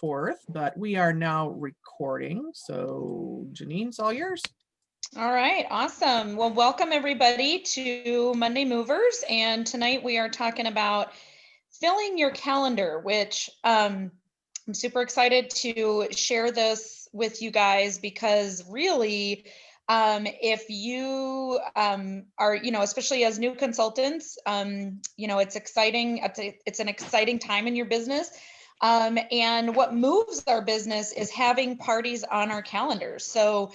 4th, but we are now recording. So Janine's all yours. All right, awesome. Well, welcome everybody to Monday Movers. And tonight we are talking about filling your calendar, which I'm super excited to share this with you guys because really, if you are, especially as new consultants, it's exciting. It's an exciting time in your business. And what moves our business is having parties on our calendars. So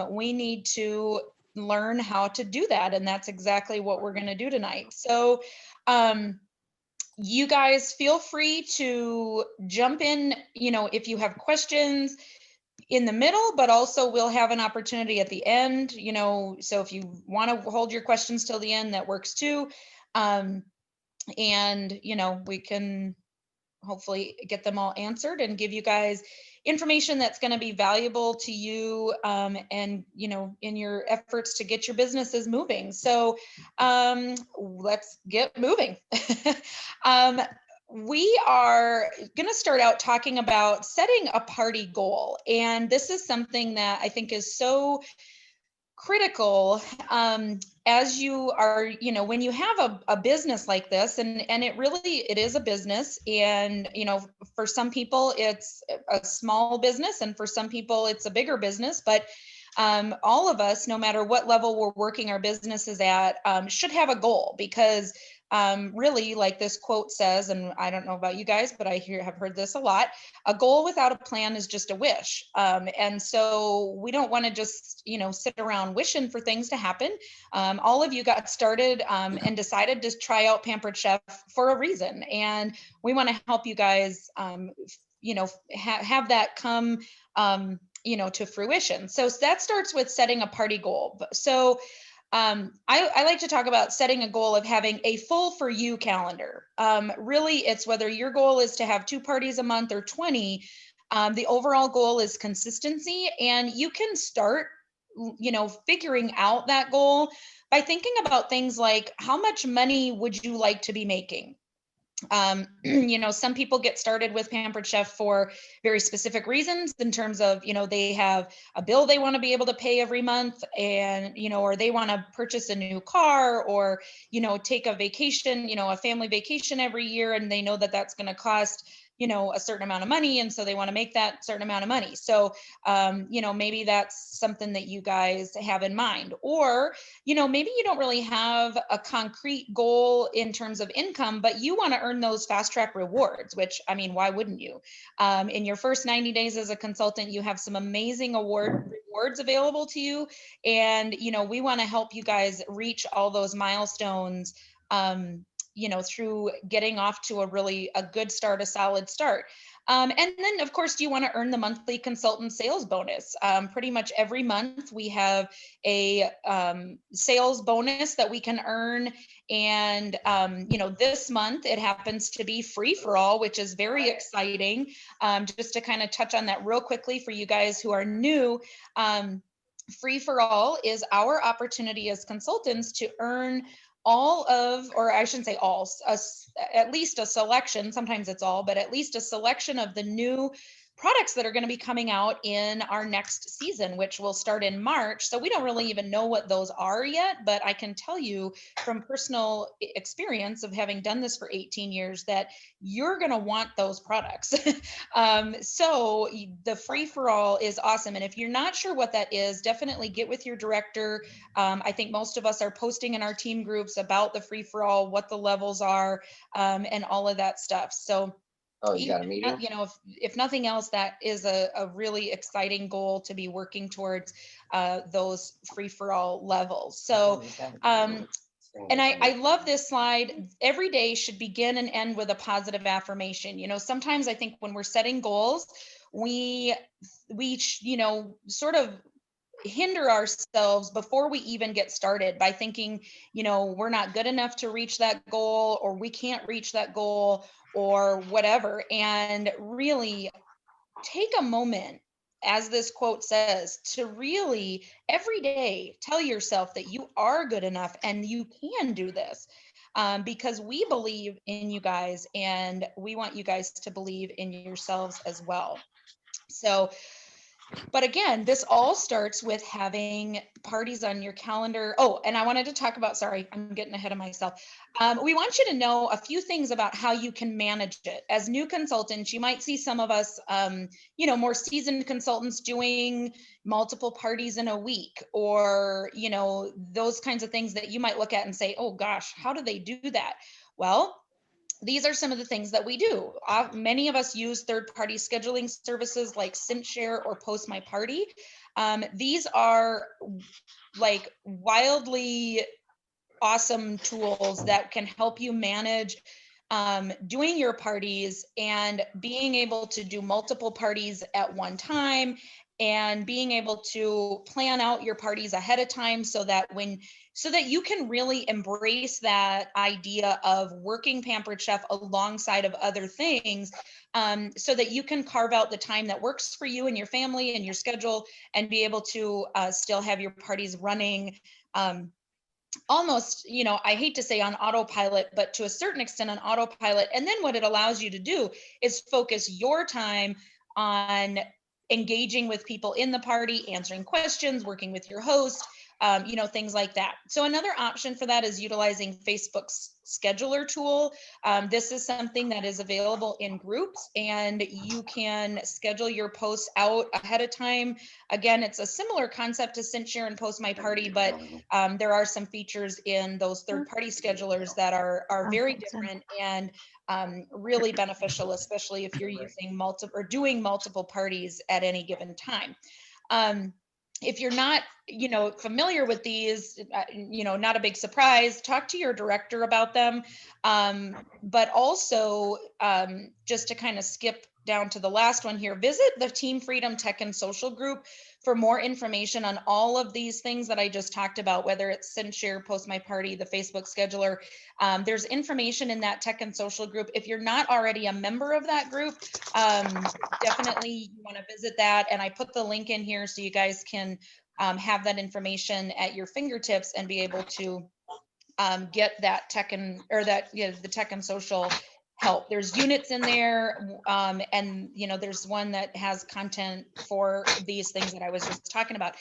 we need to learn how to do that. And that's exactly what we're going to do tonight. So you guys feel free to jump in, if you have questions in the middle, but also we'll have an opportunity at the end, so if you want to hold your questions till the end, that works too. And, we can hopefully get them all answered and give you guys information that's going to be valuable to you and in your efforts to get your businesses moving. So let's get moving. We are going to start out talking about setting a party goal, and this is something that I think is so critical as you are, when you have a business like this, and it is a business, and for some people it's a small business, and for some people it's a bigger business, but all of us, no matter what level we're working our businesses at, should have a goal, because really, like this quote says, and I don't know about you guys, but I have heard this a lot: a goal without a plan is just a wish. And so we don't want to just, sit around wishing for things to happen. All of you got started and decided to try out Pampered Chef for a reason. And we want to help you guys, have that come, to fruition. So that starts with setting a party goal. So I like to talk about setting a goal of having a full for you calendar. Really, it's whether your goal is to have 2 parties a month or 20. The overall goal is consistency, and you can start, figuring out that goal by thinking about things like, how much money would you like to be making? Some people get started with Pampered Chef for very specific reasons, in terms of, they have a bill they want to be able to pay every month, and, or they want to purchase a new car, or, take a vacation, a family vacation every year, and they know that that's going to cost, a certain amount of money. And so they want to make that certain amount of money. So, maybe that's something that you guys have in mind. Or, maybe you don't really have a concrete goal in terms of income, but you want to earn those fast track rewards, which, I mean, why wouldn't you? In your first 90 days as a consultant, you have some amazing rewards available to you. And, we want to help you guys reach all those milestones, through getting off to a good start, a solid start. And then, of course, you want to earn the monthly consultant sales bonus. Pretty much every month we have a sales bonus that we can earn. And, this month it happens to be free for all, which is very exciting. Just to kind of touch on that real quickly for you guys who are new. Free for all is our opportunity as consultants to earn all of, or I shouldn't say all, at least a selection, sometimes it's all, but at least a selection of the new products that are going to be coming out in our next season, which will start in March. So we don't really even know what those are yet, but I can tell you from personal experience of having done this for 18 years that you're going to want those products. So the free for all is awesome. And if you're not sure what that is, definitely get with your director. I think most of us are posting in our team groups about the free for all, what the levels are, and all of that stuff. So Oh, you got a meeting? If nothing else, that is a really exciting goal to be working towards, those free for all levels. So, and I love this slide. Every day should begin and end with a positive affirmation. Sometimes I think when we're setting goals, we sort of hinder ourselves before we even get started by thinking, we're not good enough to reach that goal, or we can't reach that goal, or whatever. And really take a moment, as this quote says, to really every day tell yourself that you are good enough and you can do this. because we believe in you guys and we want you guys to believe in yourselves as well. So, but again, this all starts with having parties on your calendar. Oh, and I wanted to talk about, sorry, I'm getting ahead of myself. We want you to know a few things about how you can manage it. As new consultants, you might see some of us, more seasoned consultants doing multiple parties in a week, or, those kinds of things that you might look at and say, oh gosh, how do they do that? Well, these are some of the things that we do. Many of us use third-party scheduling services like CintShare or Post My Party. These are like wildly awesome tools that can help you manage doing your parties and being able to do multiple parties at one time, and being able to plan out your parties ahead of time so that you can really embrace that idea of working Pampered Chef alongside of other things, so that you can carve out the time that works for you and your family and your schedule, and be able to still have your parties running almost, I hate to say on autopilot, but to a certain extent on autopilot. And then what it allows you to do is focus your time on engaging with people in the party, answering questions, working with your host, things like that. So another option for that is utilizing Facebook's scheduler tool. This is something that is available in groups, and you can schedule your posts out ahead of time. Again, it's a similar concept to CintShare and Post My Party, but there are some features in those third-party schedulers that are very different and really beneficial, especially if you're using doing multiple parties at any given time. If you're not, familiar with these, not a big surprise, talk to your director about them. But also, just to kind of skip down to the last one here, visit the Team Freedom Tech and Social group for more information on all of these things that I just talked about, whether it's CintShare, Post My Party, the Facebook scheduler. There's information in that tech and social group. If you're not already a member of that group, definitely you want to visit that. And I put the link in here so you guys can have that information at your fingertips and be able to get that the tech and social help. There's units in there, and there's one that has content for these things that I was just talking about.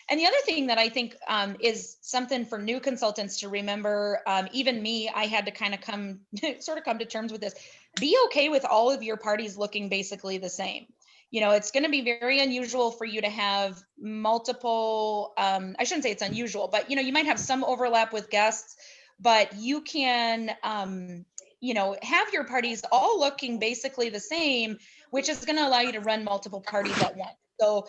And the other thing that I think is something for new consultants to remember, even me, I had to kind of come to terms with this. Be okay with all of your parties looking basically the same. It's going to be very unusual for you to have multiple, I shouldn't say it's unusual, but you might have some overlap with guests, but you can, have your parties all looking basically the same, which is going to allow you to run multiple parties at once. So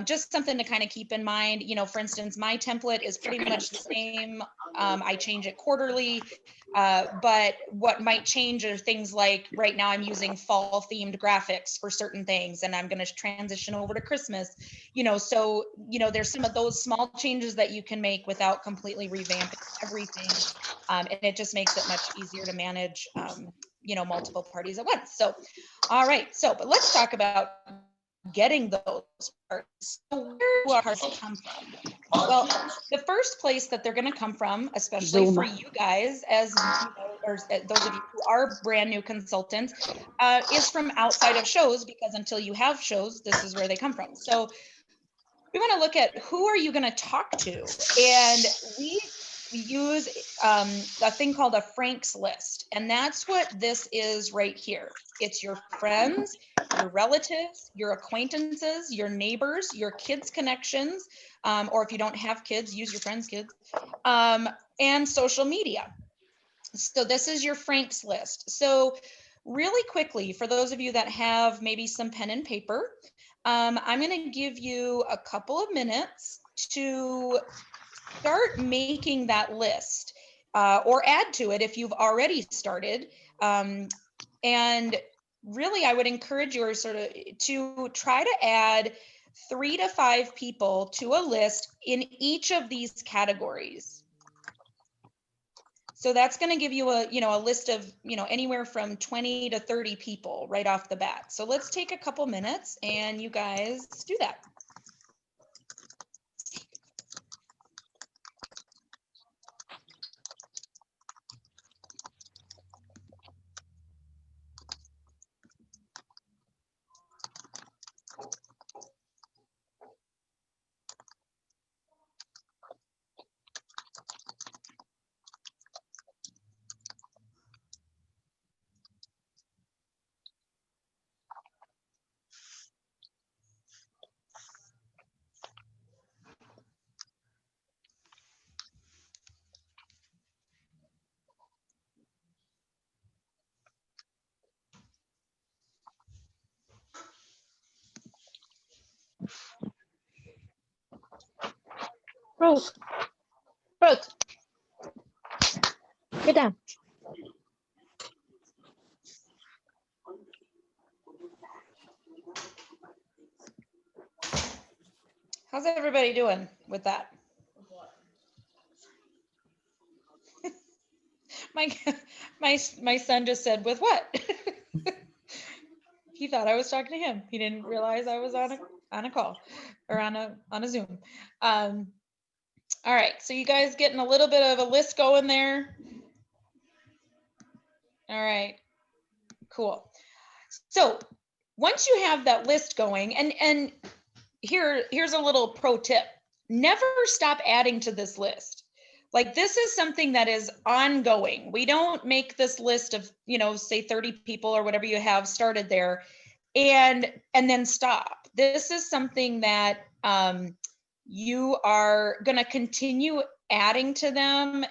just something to kind of keep in mind, for instance, my template is pretty much the same. I change it quarterly, but what might change are things like right now I'm using fall themed graphics for certain things, and I'm going to transition over to Christmas, so, there's some of those small changes that you can make without completely revamping everything. And it just makes it much easier to manage, multiple parties at once. So, all right. But let's talk about getting those parts. So where do our parts come from? Well, the first place that they're going to come from, especially for you guys, as or those of you who are brand new consultants, is from outside of shows, because until you have shows, this is where they come from. So we want to look at who are you going to talk to, and we use a thing called a Frank's list, and that's what this is right here. It's your friends, your relatives, your acquaintances, your neighbors, your kids' connections, or if you don't have kids, use your friends' kids, and social media. So this is your Frank's list. So really quickly, for those of you that have maybe some pen and paper, I'm going to give you a couple of minutes to start making that list, or add to it if you've already started. And really, I would encourage you to try to add 3 to 5 people to a list in each of these categories. So that's going to give you a list of, anywhere from 20 to 30 people right off the bat. So let's take a couple minutes and you guys do that. Rose. Rose. Get down. How's everybody doing with that? My son just said, with what? He thought I was talking to him. He didn't realize I was on a call or on a Zoom. All right, so you guys getting a little bit of a list going there? All right, cool. So once you have that list going, and here's a little pro tip. Never stop adding to this list. Like, this is something that is ongoing. We don't make this list of, say 30 people or whatever you have started there and then stop. This is something that you are going to continue adding to them,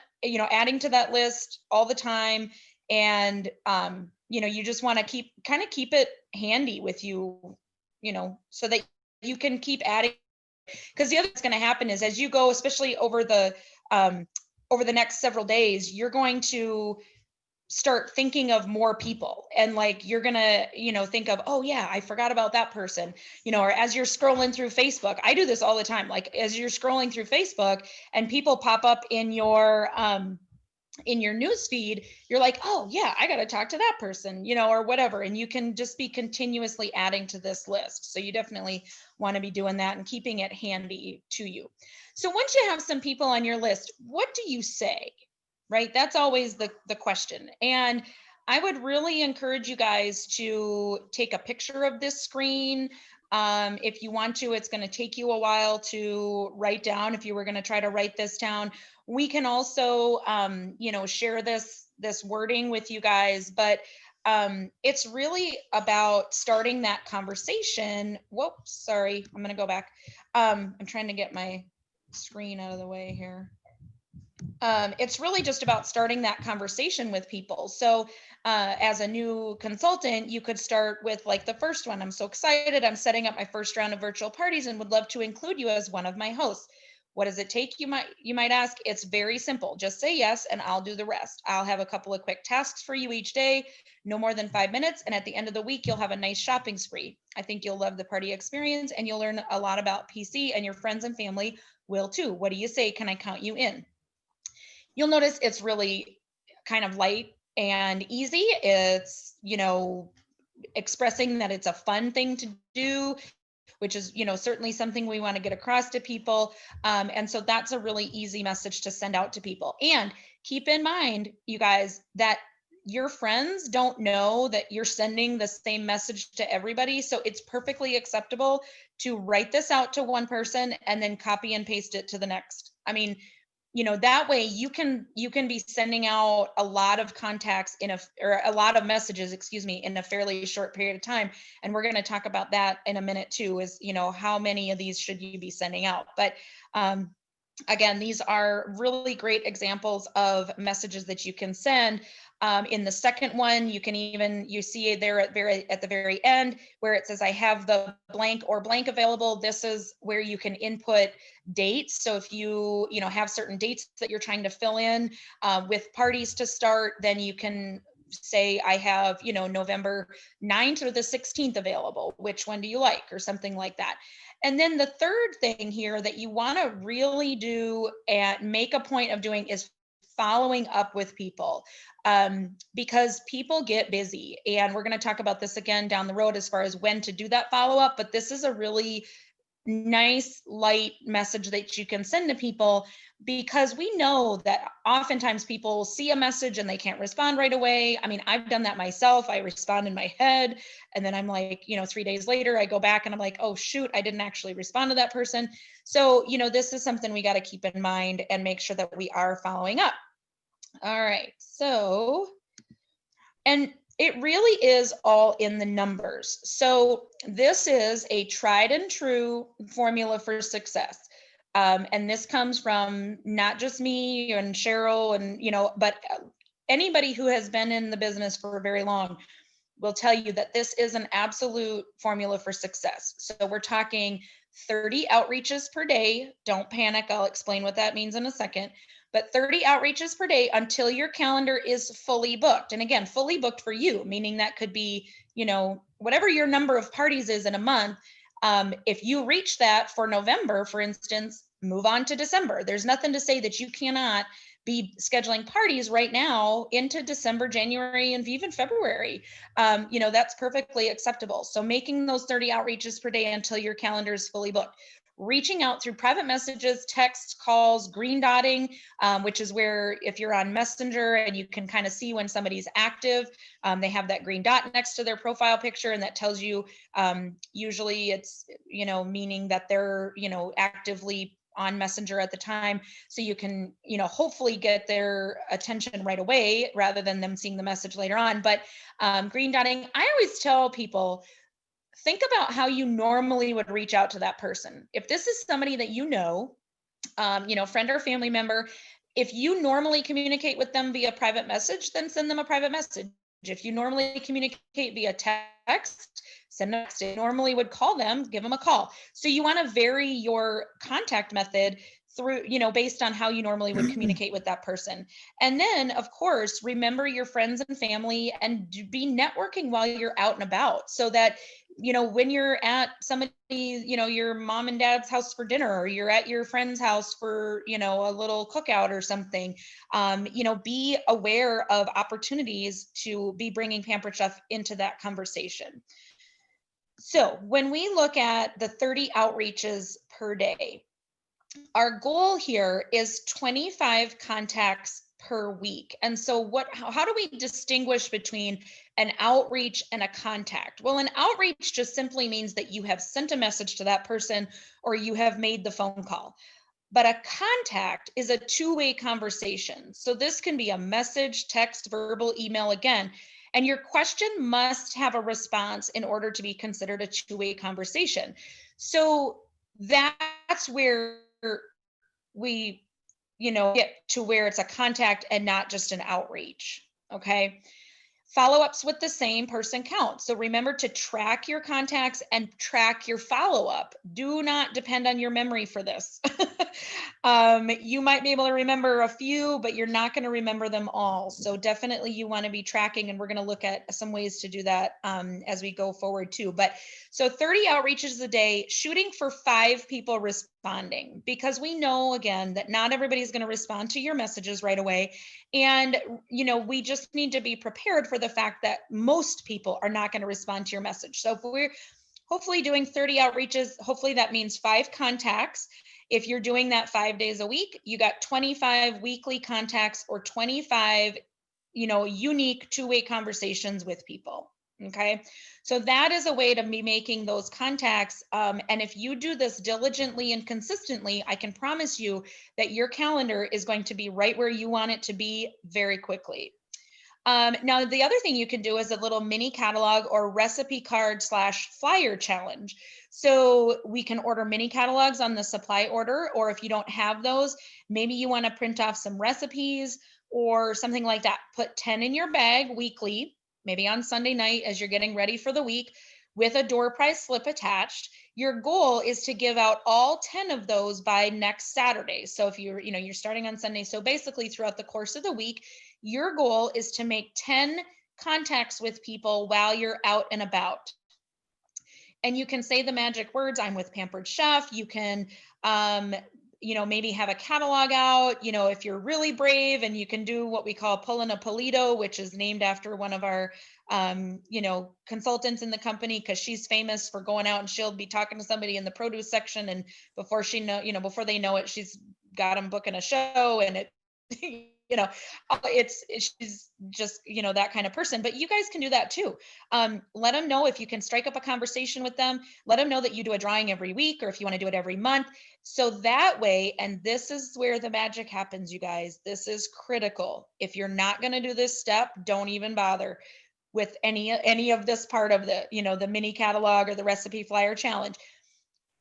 adding to that list all the time. And, you just want to keep it handy with you, so that you can keep adding. Because the other thing that's going to happen is, as you go, especially over the next several days, you're going to start thinking of more people, and like you're gonna think of, oh yeah, I forgot about that person, or as you're scrolling through Facebook. I do this all the time. Like, as you're scrolling through Facebook and people pop up in your news feed, you're like, oh yeah, I got to talk to that person, or whatever. And you can just be continuously adding to this list. So you definitely want to be doing that and keeping it handy to you. So once you have some people on your list, what do you say? Right? That's always the question. And I would really encourage you guys to take a picture of this screen. If you want to, it's going to take you a while to write down. If you were going to try to write this down, we can also, share this wording with you guys, but it's really about starting that conversation. Whoops, sorry, I'm going to go back. I'm trying to get my screen out of the way here. It's really just about starting that conversation with people. So as a new consultant, you could start with like the first one. I'm so excited. I'm setting up my first round of virtual parties and would love to include you as one of my hosts. What does it take? You might ask. It's very simple. Just say yes, and I'll do the rest. I'll have a couple of quick tasks for you each day, no more than 5 minutes. And at the end of the week, you'll have a nice shopping spree. I think you'll love the party experience, and you'll learn a lot about PC, and your friends and family will too. What do you say? Can I count you in? You'll notice it's really kind of light and easy. It's, expressing that it's a fun thing to do, which is, certainly something we want to get across to people. And so that's a really easy message to send out to people. And keep in mind, you guys, that your friends don't know that you're sending the same message to everybody. So it's perfectly acceptable to write this out to one person and then copy and paste it to the next. I mean, that way you can be sending out a lot of contacts or a lot of messages, in a fairly short period of time. And we're going to talk about that in a minute too, is, how many of these should you be sending out? But again, these are really great examples of messages that you can send. In the second one, you see it there at the very end where it says, I have the blank or blank available. This is where you can input dates. So if you have certain dates that you're trying to fill in with parties to start, then you can say, I have, November 9th or the 16th available. Which one do you like? Or something like that. And then the third thing here that you want to really do and make a point of doing is following up with people, because people get busy. And we're going to talk about this again down the road as far as when to do that follow-up. But this is a really nice, light message that you can send to people, because we know that oftentimes people see a message and they can't respond right away. I mean, I've done that myself. I respond in my head, and then I'm like, 3 days later, I go back and I'm like, oh shoot, I didn't actually respond to that person. So, this is something we got to keep in mind and make sure that we are following up. All right. So, and it really is all in the numbers. So this is a tried and true formula for success. And this comes from not just me and Cheryl and, but anybody who has been in the business for very long. will tell you that this is an absolute formula for success. So we're talking 30 outreaches per day. Don't panic. I'll explain what that means in a second. But 30 outreaches per day until your calendar is fully booked. And again, fully booked for you, meaning that could be, whatever your number of parties is in a month. If you reach that for November, for instance, move on to December. There's nothing to say that you cannot be scheduling parties right now into December, January, and even February. That's perfectly acceptable. So making those 30 outreaches per day until your calendar is fully booked. Reaching out through private messages, texts, calls, green dotting, which is where if you're on Messenger and you can kind of see when somebody's active, they have that green dot next to their profile picture, and that tells you, usually it's, meaning that they're, actively on Messenger at the time. So you can, hopefully get their attention right away rather than them seeing the message later on. But green dotting, I always tell people, think about how you normally would reach out to that person. If this is somebody that friend or family member, if you normally communicate with them via private message, then send them a private message. If you normally communicate via text, send them a text. If you normally would call them, give them a call. So you want to vary your contact method through, based on how you normally would communicate with that person. And then, of course, remember your friends and family and be networking while you're out and about, so that when you're at somebody, your mom and dad's house for dinner, or you're at your friend's house for, a little cookout or something, be aware of opportunities to be bringing Pampered Chef into that conversation. So when we look at the 30 outreaches per day, our goal here is 25 contacts per week. And so how do we distinguish between an outreach and a contact? Well, an outreach just simply means that you have sent a message to that person or you have made the phone call. But a contact is a two-way conversation. So this can be a message, text, verbal, email again. And your question must have a response in order to be considered a two-way conversation. So that's where we get to where it's a contact and not just an outreach. Okay. Follow-ups with the same person count. So remember to track your contacts and track your follow-up. Do not depend on your memory for this. You might be able to remember a few, but you're not going to remember them all. So definitely you want to be tracking, and we're going to look at some ways to do that as we go forward too. But so 30 outreaches a day, shooting for 5 people responding, because we know, again, that not everybody's going to respond to your messages right away. And, we just need to be prepared for the fact that most people are not going to respond to your message. So if we're hopefully doing 30 outreaches, hopefully that means 5 contacts. If you're doing that 5 days a week, you got 25 weekly contacts or 25, unique two-way conversations with people. Okay. So that is a way to be making those contacts. And if you do this diligently and consistently, I can promise you that your calendar is going to be right where you want it to be very quickly. Now, the other thing you can do is a little mini catalog or recipe card / flyer challenge. So we can order mini catalogs on the supply order, or if you don't have those, maybe you want to print off some recipes or something like that. Put 10 in your bag weekly, maybe on Sunday night as you're getting ready for the week, with a door prize slip attached. Your goal is to give out all 10 of those by next Saturday. So if you're starting on Sunday, so basically throughout the course of the week, your goal is to make 10 contacts with people while you're out and about. And you can say the magic words, I'm with Pampered Chef. You can, maybe have a catalog out, if you're really brave, and you can do what we call pulling a Polito, which is named after one of our, consultants in the company, because she's famous for going out and she'll be talking to somebody in the produce section. And before they know it, she's got them booking a show, and it, she's just, that kind of person. But you guys can do that too. Let them know if you can strike up a conversation with them. Let them know that you do a drawing every week, or if you want to do it every month. So that way, and this is where the magic happens, you guys, this is critical. If you're not going to do this step, don't even bother with any of this part of the, the mini catalog or the recipe flyer challenge.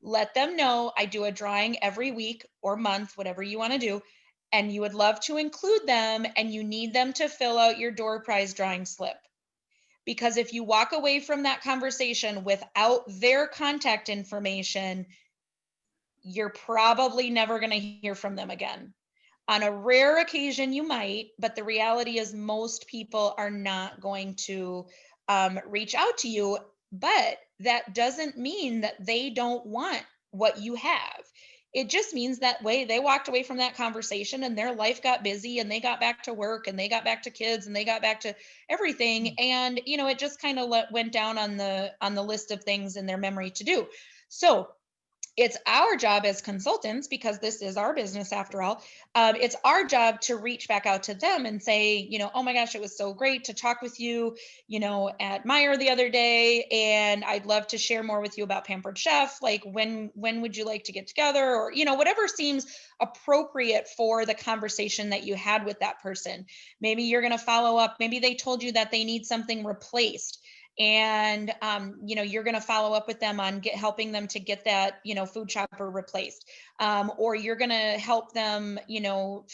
Let them know I do a drawing every week or month, whatever you want to do, and you would love to include them, and you need them to fill out your door prize drawing slip. because if you walk away from that conversation without their contact information, you're probably never going to hear from them again. On a rare occasion, you might, but the reality is most people are not going to reach out to you. But that doesn't mean that they don't want what you have. It just means that way they walked away from that conversation and their life got busy and they got back to work and they got back to kids and they got back to everything. And, you know, it just kind of went down on the list of things in their memory to do. So it's our job as consultants, because this is our business after all. It's our job to reach back out to them and say, you know, oh my gosh, it was so great to talk with you, you know, at Meijer the other day, and I'd love to share more with you about Pampered Chef. Like, when would you like to get together? Or, you know, whatever seems appropriate for the conversation that you had with that person. Maybe you're going to follow up. Maybe they told you that they need something replaced, and you know, you're going to follow up with them on helping them to get that, you know, food chopper replaced, or you're going to help them, you know,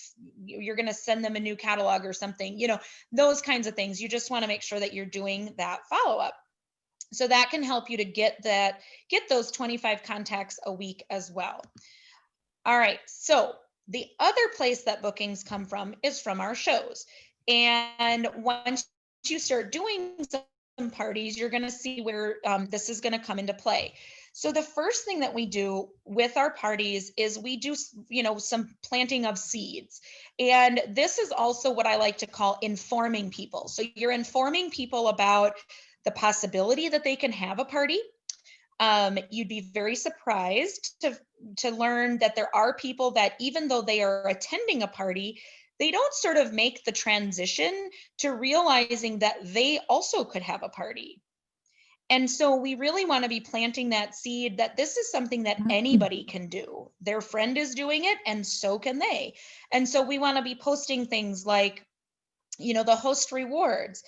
you're going to send them a new catalog or something, you know, those kinds of things. You just want to make sure that you're doing that follow up. So that can help you to get those 25 contacts a week as well. All right, so the other place that bookings come from is from our shows. And once you start doing some parties, you're going to see where this is going to come into play. So the first thing that we do with our parties is we do, you know, some planting of seeds. And this is also what I like to call informing people. So you're informing people about the possibility that they can have a party. You'd be very surprised to learn that there are people that, even though they are attending a party, they don't sort of make the transition to realizing that they also could have a party. And so we really want to be planting that seed that this is something that anybody can do. Their friend is doing it, and so can they. And so we want to be posting things like, you know, the host rewards,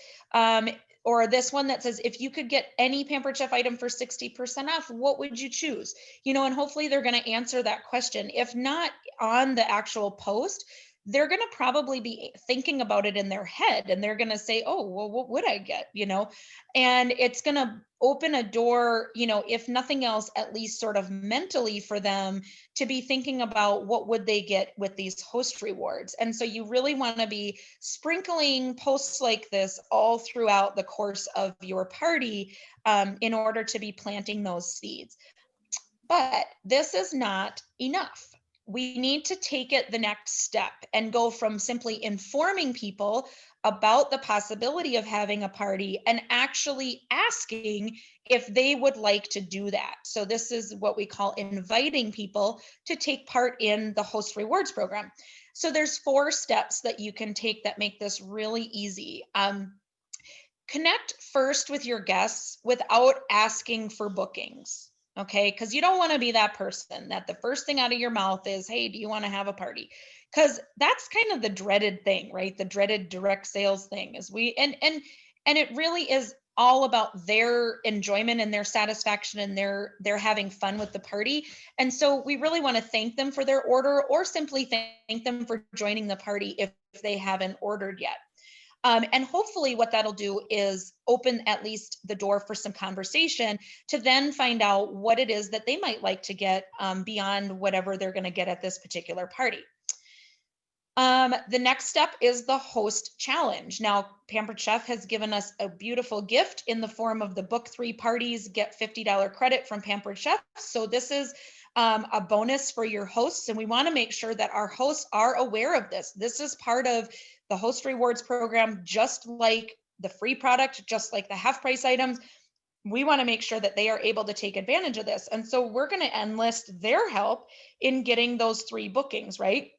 or this one that says, if you could get any Pampered Chef item for 60% off, what would you choose? You know, and hopefully they're going to answer that question. If not on the actual post, they're going to probably be thinking about it in their head, and they're going to say, oh, well, what would I get? You know, and it's going to open a door, you know, if nothing else, at least sort of mentally for them to be thinking about what would they get with these host rewards. And so you really want to be sprinkling posts like this all throughout the course of your party, in order to be planting those seeds. But this is not enough. We need to take it the next step and go from simply informing people about the possibility of having a party and actually asking if they would like to do that. So this is what we call inviting people to take part in the host rewards program. So there's 4 steps that you can take that make this really easy. Connect first with your guests without asking for bookings. Okay, because you don't want to be that person that the first thing out of your mouth is, hey, do you want to have a party? Because that's kind of the dreaded thing, right? The dreaded direct sales thing is and it really is all about their enjoyment and their satisfaction, and they're having fun with the party. And so we really want to thank them for their order, or simply thank them for joining the party if they haven't ordered yet. And hopefully what that'll do is open at least the door for some conversation to then find out what it is that they might like to get beyond whatever they're going to get at this particular party. The next step is the host challenge. Now, Pampered Chef has given us a beautiful gift in the form of the book 3 parties, get $50 credit from Pampered Chef. So this is a bonus for your hosts, and we want to make sure that our hosts are aware of this. This is part of the host rewards program, just like the free product, just like the half price items. We want to make sure that they are able to take advantage of this. And so we're going to enlist their help in getting those 3 bookings, right?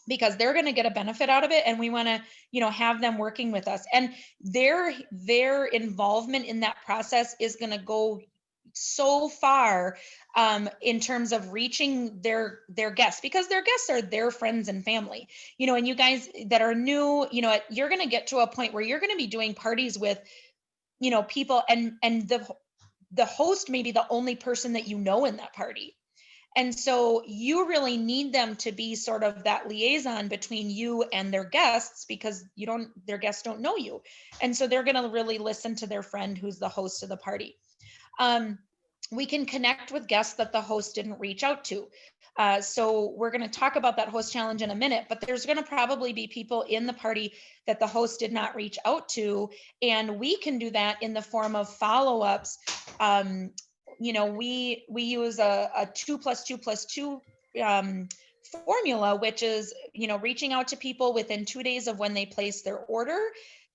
Because they're going to get a benefit out of it, and we want to, you know, have them working with us. And their involvement in that process is going to go so far in terms of reaching their guests, because their guests are their friends and family, you know. And you guys that are new, you know, you're going to get to a point where you're going to be doing parties with, you know, people, and the host may be the only person that you know in that party. And so you really need them to be sort of that liaison between you and their guests, because their guests don't know you. And so they're going to really listen to their friend who's the host of the party. We can connect with guests that the host didn't reach out to. So we're going to talk about that host challenge in a minute, but there's going to probably be people in the party that the host did not reach out to. And we can do that in the form of follow-ups. We use a 2+2+2 formula, which is, reaching out to people within 2 days of when they place their order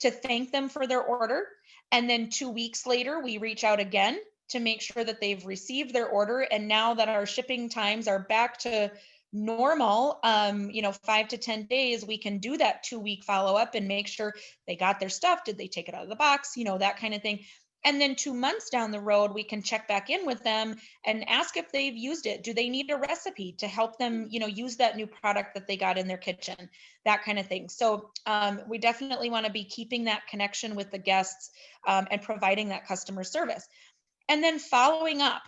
to thank them for their order. And then 2 weeks later, we reach out again to make sure that they've received their order. And now that our shipping times are back to normal, 5 to 10 days, we can do that 2-week follow-up and make sure they got their stuff. Did they take it out of the box? That kind of thing. And then 2 months down the road, we can check back in with them and ask if they've used it. Do they need a recipe to help them, use that new product that they got in their kitchen, that kind of thing. So we definitely want to be keeping that connection with the guests and providing that customer service. And then following up,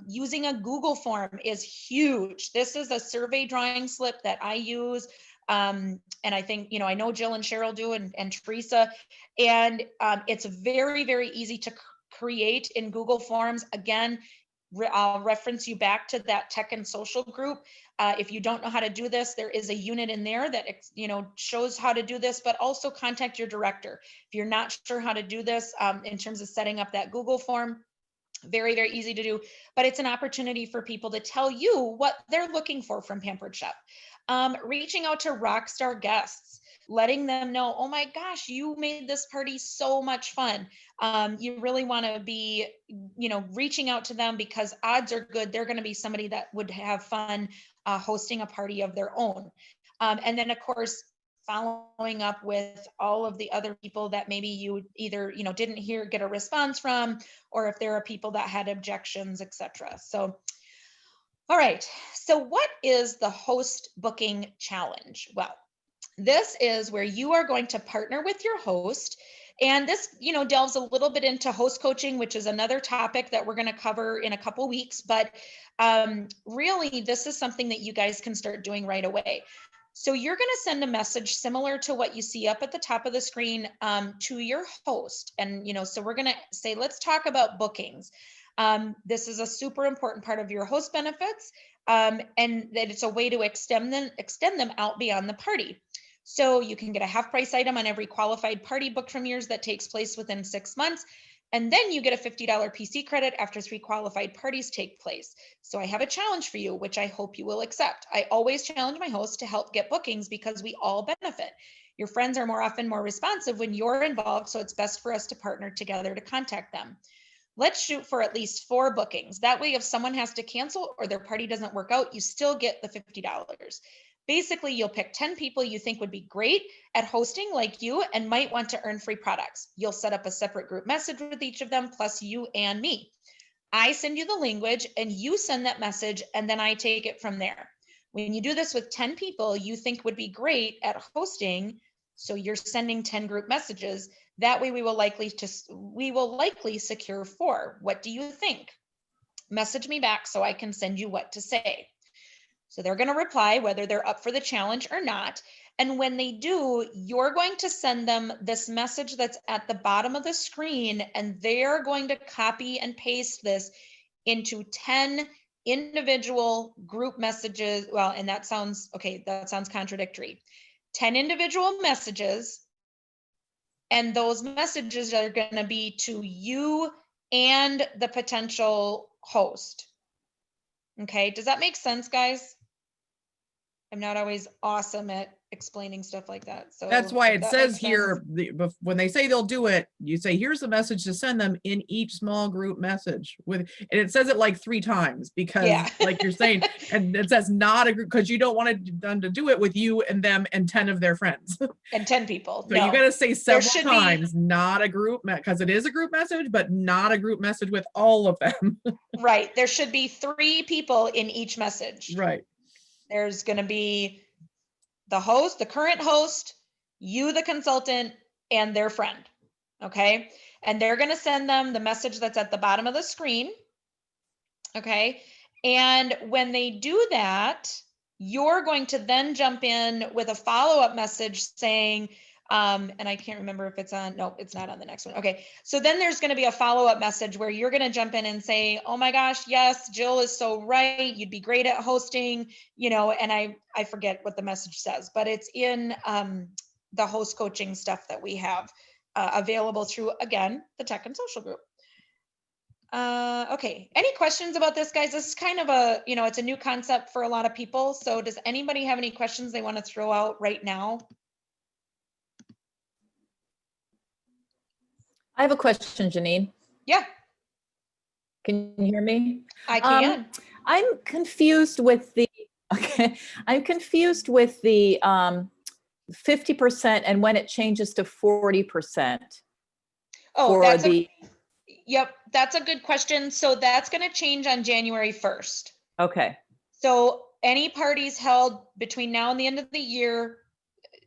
using a Google form is huge. This is a survey drawing slip that I use. And I think, I know Jill and Cheryl do, and Teresa, and it's very, very easy to create in Google Forms. Again, I'll reference you back to that tech and social group. If you don't know how to do this, there is a unit in there that, shows how to do this, but also contact your director. If you're not sure how to do this in terms of setting up that Google form, very, very easy to do, but it's an opportunity for people to tell you what they're looking for from Pampered Chef. Reaching out to rockstar guests, letting them know, oh my gosh, you made this party so much fun. You really want to be, reaching out to them, because odds are good they're going to be somebody that would have fun hosting a party of their own. And then, of course, following up with all of the other people that maybe you either, didn't get a response from, or if there are people that had objections, etc. So, all right. So what is the host booking challenge? Well, this is where you are going to partner with your host. And this, delves a little bit into host coaching, which is another topic that we're going to cover in a couple weeks. But really, this is something that you guys can start doing right away. So you're going to send a message similar to what you see up at the top of the screen to your host. And, so we're going to say, let's talk about bookings. This is a super important part of your host benefits, and that it's a way to extend them out beyond the party. So you can get a half price item on every qualified party booked from yours that takes place within 6 months. And then you get a $50 PC credit after 3 qualified parties take place. So I have a challenge for you, which I hope you will accept. I always challenge my hosts to help get bookings because we all benefit. Your friends are more often more responsive when you're involved, so it's best for us to partner together to contact them. Let's shoot for at least 4 bookings. That way, if someone has to cancel or their party doesn't work out, you still get the $50. Basically, you'll pick 10 people you think would be great at hosting like you and might want to earn free products. You'll set up a separate group message with each of them, plus you and me. I send you the language and you send that message, and then I take it from there. When you do this with 10 people you think would be great at hosting, so you're sending 10 group messages, that way we will likely secure 4. What do you think? Message me back so I can send you what to say. So they're going to reply whether they're up for the challenge or not. And when they do, you're going to send them this message that's at the bottom of the screen, and they're going to copy and paste this into 10 individual group messages. Well, and that sounds contradictory. 10 individual messages, and those messages are going to be to you and the potential host. Okay, does that make sense, guys? I'm not always awesome at explaining stuff like that. So that's why it says here, when they say they'll do it, you say, here's the message to send them in each small group message and it says it like 3 times because like you're saying, and it says not a group, because you don't want them to do it with you and them and 10 of their friends. And 10 people. So you got to say several times, not a group, because it is a group message, but not a group message with all of them. Right. There should be 3 people in each message. Right. There's going to be the host, the current host, you, the consultant, and their friend. Okay. And they're going to send them the message that's at the bottom of the screen. Okay. And when they do that, you're going to then jump in with a follow-up message saying, and I can't remember if it's on, no, it's not on the next one. Okay. So then there's going to be a follow-up message where you're going to jump in and say, oh my gosh, yes, Jill is so right. You'd be great at hosting, you know, and I forget what the message says, but it's in the host coaching stuff that we have available through, again, the Tech and Social group. Okay, any questions about this, guys? This is kind of a, you know, it's a new concept for a lot of people. So does anybody have any questions they want to throw out right now? I have a question, Janine. Yeah. Can you hear me? I can. I'm confused with the, okay, I'm confused with the 50% and when it changes to 40%. Oh, yep, that's a good question. So that's going to change on January 1st. Okay. So any parties held between now and the end of the year,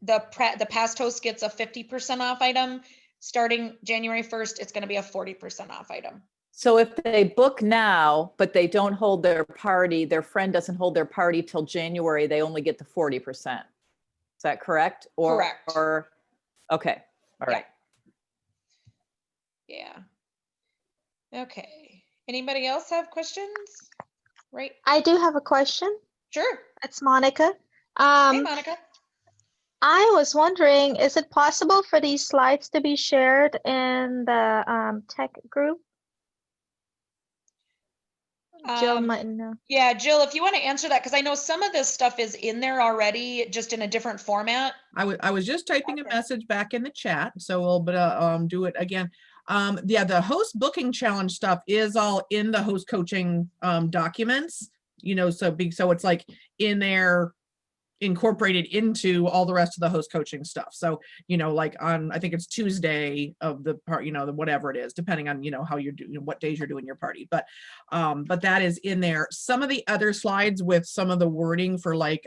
the past host gets a 50% off item. Starting January 1st, it's going to be a 40% off item. So if they book now, but they don't hold their party, their friend doesn't hold their party till January, they only get the 40%. Is that correct? Correct. Or, okay. All right. Yeah. Okay. Anybody else have questions? Right. I do have a question. Sure. It's Monica. Hey, Monica. I was wondering, is it possible for these slides to be shared in the tech group? Jill might know. Yeah, Jill, if you want to answer that, because I know some of this stuff is in there already, just in a different format. I was just typing a message back in the chat, so we'll do it again. Yeah, the host booking challenge stuff is all in the host coaching documents, you know, so it's like in there, incorporated into all the rest of the host coaching stuff. So, you know, like on, I think it's Tuesday of the part, you know, the whatever it is, depending on, you know, how you're doing, what days you're doing your party, but that is in there. Some of the other slides with some of the wording for like,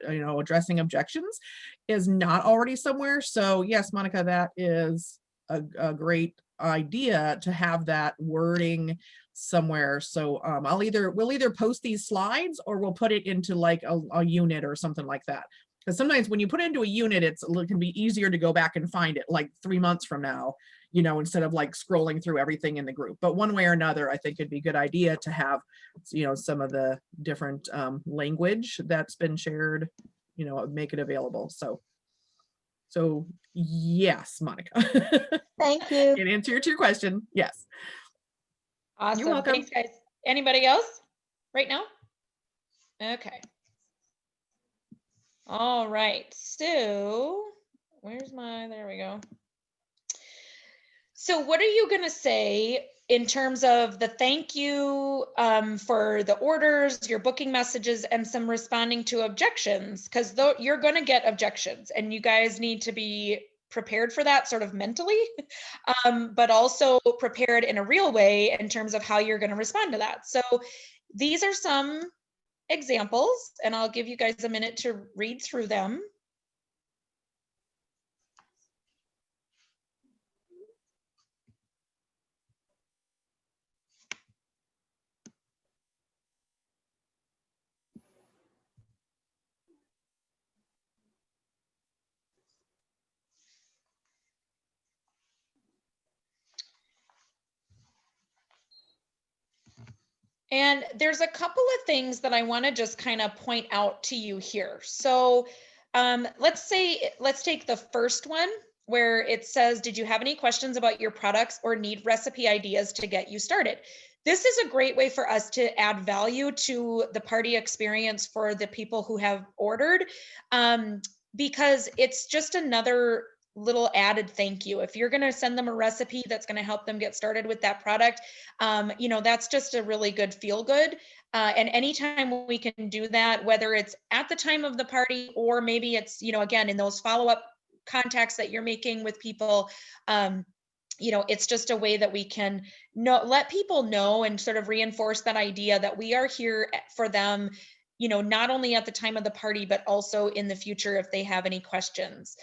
you know, addressing objections is not already somewhere. So yes, Monica, that is a great idea to have that wording somewhere. So we'll either post these slides or we'll put it into like a unit or something like that. Because sometimes when you put it into a unit, it can be easier to go back and find it like 3 months from now, you know, instead of like scrolling through everything in the group. But one way or another, I think it'd be a good idea to have, you know, some of the different language that's been shared, you know, make it available. So yes, Monica. Thank you. In answer to your question, yes. Awesome. You're welcome. Thanks, guys. Anybody else right now? Okay. All right. So there we go. So what are you going to say in terms of the thank you for the orders, your booking messages, and some responding to objections? Because you're going to get objections and you guys need to be prepared for that sort of mentally, but also prepared in a real way in terms of how you're going to respond to that. So these are some examples, and I'll give you guys a minute to read through them. And there's a couple of things that I want to just kind of point out to you here. So let's take the first one where it says, did you have any questions about your products or need recipe ideas to get you started? This is a great way for us to add value to the party experience for the people who have ordered, because it's just another little added thank you. If you're going to send them a recipe that's going to help them get started with that product, you know, that's just a really good feel good. And anytime we can do that, whether it's at the time of the party or maybe it's, you know, again, in those follow-up contacts that you're making with people, you know, it's just a way that we can let people know and sort of reinforce that idea that we are here for them, you know, not only at the time of the party, but also in the future if they have any questions.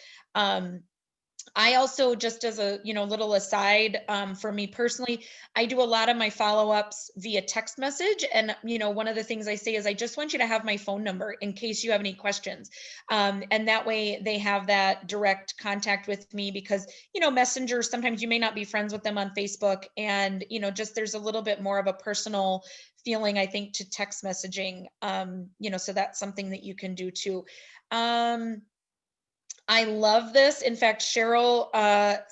I also, just as a, little aside, for me personally, I do a lot of my follow-ups via text message. And, one of the things I say is, I just want you to have my phone number in case you have any questions. And that way they have that direct contact with me, because, Messenger, sometimes you may not be friends with them on Facebook, and, just there's a little bit more of a personal feeling, I think, to text messaging. So that's something that you can do too. I love this. In fact, Cheryl,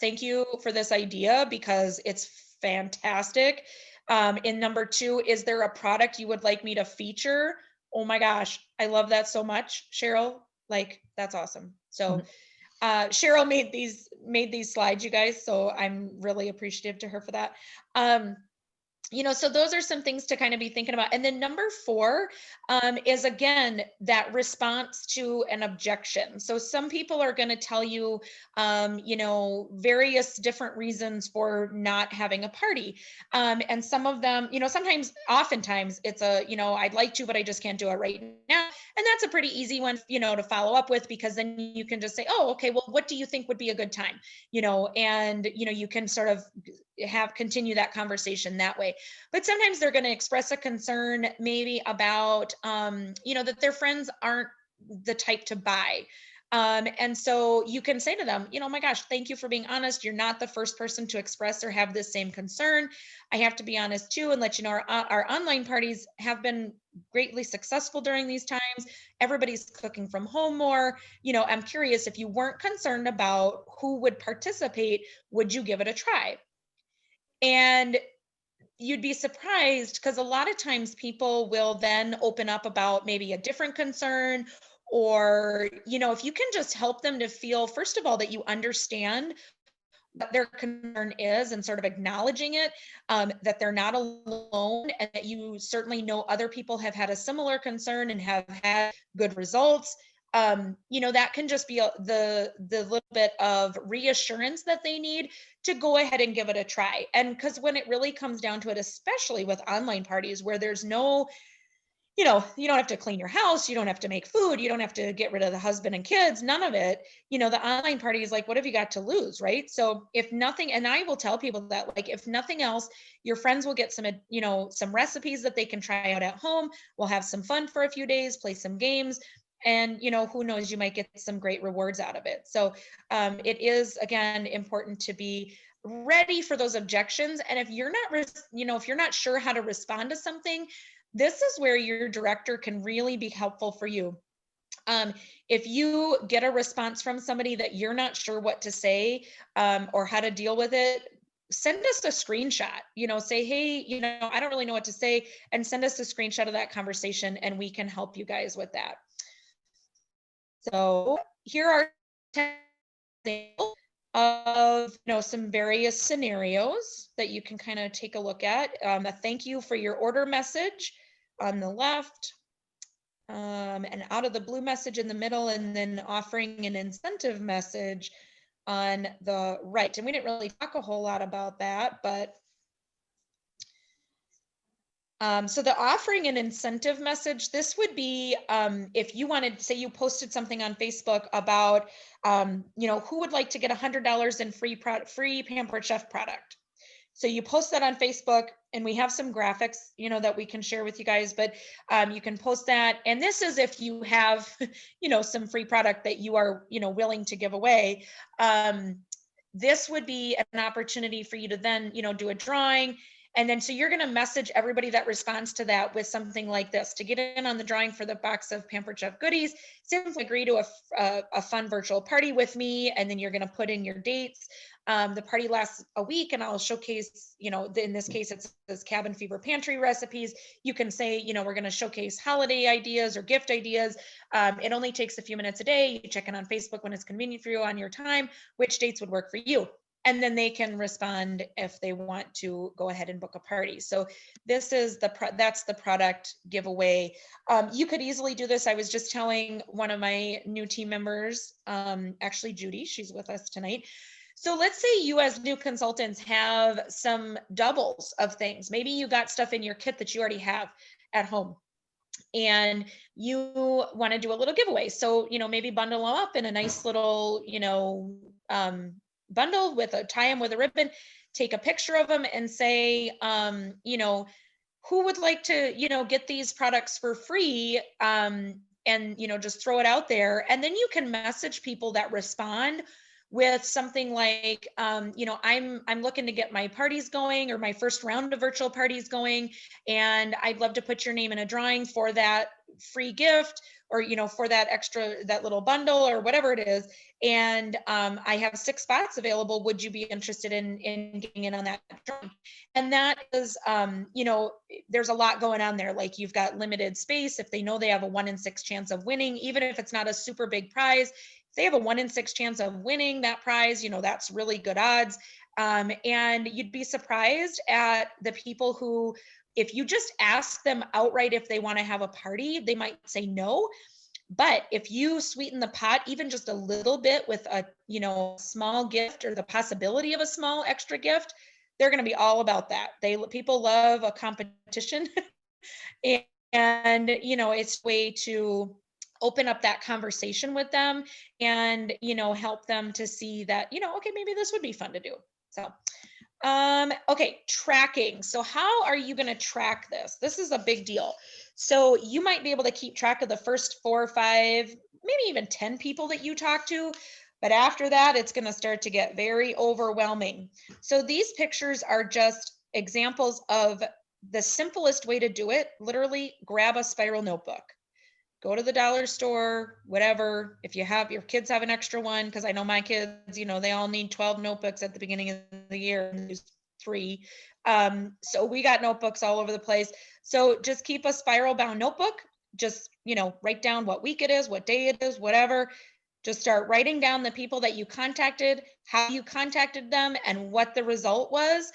thank you for this idea, because it's fantastic. In number 2, is there a product you would like me to feature? Oh my gosh, I love that so much, Cheryl. Like, that's awesome. So Cheryl made these slides, you guys. So I'm really appreciative to her for that. So those are some things to kind of be thinking about. And then number 4 is, again, that response to an objection. So some people are going to tell you, various different reasons for not having a party. And some of them, oftentimes it's I'd like to, but I just can't do it right now. And that's a pretty easy one, to follow up with, because then you can just say, oh, okay, well, what do you think would be a good time? And, you can sort of continue that conversation that way. But sometimes they're going to express a concern maybe about, that their friends aren't the type to buy. And so you can say to them, my gosh, thank you for being honest. You're not the first person to express or have this same concern. I have to be honest too, and let you know our online parties have been greatly successful during these times. Everybody's cooking from home more. I'm curious, if you weren't concerned about who would participate, would you give it a try? And you'd be surprised, because a lot of times people will then open up about maybe a different concern, or, if you can just help them to feel, first of all, that you understand what their concern is, and sort of acknowledging it, that they're not alone, and that you certainly know other people have had a similar concern and have had good results. That can just be the little bit of reassurance that they need to go ahead and give it a try. And because when it really comes down to it, especially with online parties where there's no, you don't have to clean your house, you don't have to make food, you don't have to get rid of the husband and kids, none of it. The online party is like, what have you got to lose, right? So if nothing, and I will tell people that, like, if nothing else, your friends will get some, some recipes that they can try out at home. We'll have some fun for a few days, play some games. And, who knows, you might get some great rewards out of it. So it is, again, important to be ready for those objections. And if you're not, if you're not sure how to respond to something, this is where your director can really be helpful for you. If you get a response from somebody that you're not sure what to say, or how to deal with it, send us a screenshot, say, hey, I don't really know what to say, and send us a screenshot of that conversation, and we can help you guys with that. So here are 10 examples of some various scenarios that you can kind of take a look at. A thank you for your order message on the left, and out of the blue message in the middle, and then offering an incentive message on the right. And we didn't really talk a whole lot about that, but so the offering an incentive message, this would be if you wanted, say you posted something on Facebook about, who would like to get $100 in free Pampered Chef product. So you post that on Facebook, and we have some graphics, that we can share with you guys, but you can post that. And this is if you have, some free product that you are, willing to give away. This would be an opportunity for you to then, do a drawing. And then, so you're going to message everybody that responds to that with something like this: to get in on the drawing for the box of Pampered Chef goodies, simply agree to a fun virtual party with me. And then you're going to put in your dates. The party lasts a week, and I'll showcase, in this case, it says Cabin Fever Pantry recipes. You can say, we're going to showcase holiday ideas or gift ideas. It only takes a few minutes a day. You check in on Facebook when it's convenient for you on your time, which dates would work for you. And then they can respond if they want to go ahead and book a party. So this is that's the product giveaway. You could easily do this. I was just telling one of my new team members, actually Judy, she's with us tonight. So let's say you as new consultants have some doubles of things. Maybe you got stuff in your kit that you already have at home, and you want to do a little giveaway. So, maybe bundle them up in a nice little, bundle with tie them with a ribbon, take a picture of them and say, you know, who would like to, you know, get these products for free, and, you know, just throw it out there. And then you can message people that respond with something like, you know, I'm looking to get my parties going, or my first round of virtual parties going, and I'd love to put your name in a drawing for that free gift, or, you know, for that extra, that little bundle or whatever it is. And I have 6 spots available. Would you be interested in getting in on that drawing? And that is, you know, there's a lot going on there. Like, you've got limited space. If they know they have a 1 in 6 chance of winning, even if it's not a super big prize, if they have a 1 in 6 chance of winning that prize, you know, that's really good odds. And you'd be surprised at the people who, if you just ask them outright if they want to have a party, they might say no. But if you sweeten the pot even just a little bit with a, you know, small gift, or the possibility of a small extra gift, they're going to be all about that. People love a competition. And, you know, it's a way to open up that conversation with them, and, you know, help them to see that, you know, okay, maybe this would be fun to do. So, okay, tracking. So how are you going to track this? This is a big deal. So you might be able to keep track of the first 4 or 5, maybe even 10 people that you talk to. But after that, it's going to start to get very overwhelming. So these pictures are just examples of the simplest way to do it. Literally grab a spiral notebook, go to the dollar store, whatever. If you have, your kids have an extra one, because I know my kids, you know, they all need 12 notebooks at the beginning of the year and use 3. So we got notebooks all over the place. So just keep a spiral bound notebook. Just, you know, write down what week it is, what day it is, whatever. Just start writing down the people that you contacted, how you contacted them, and what the result was.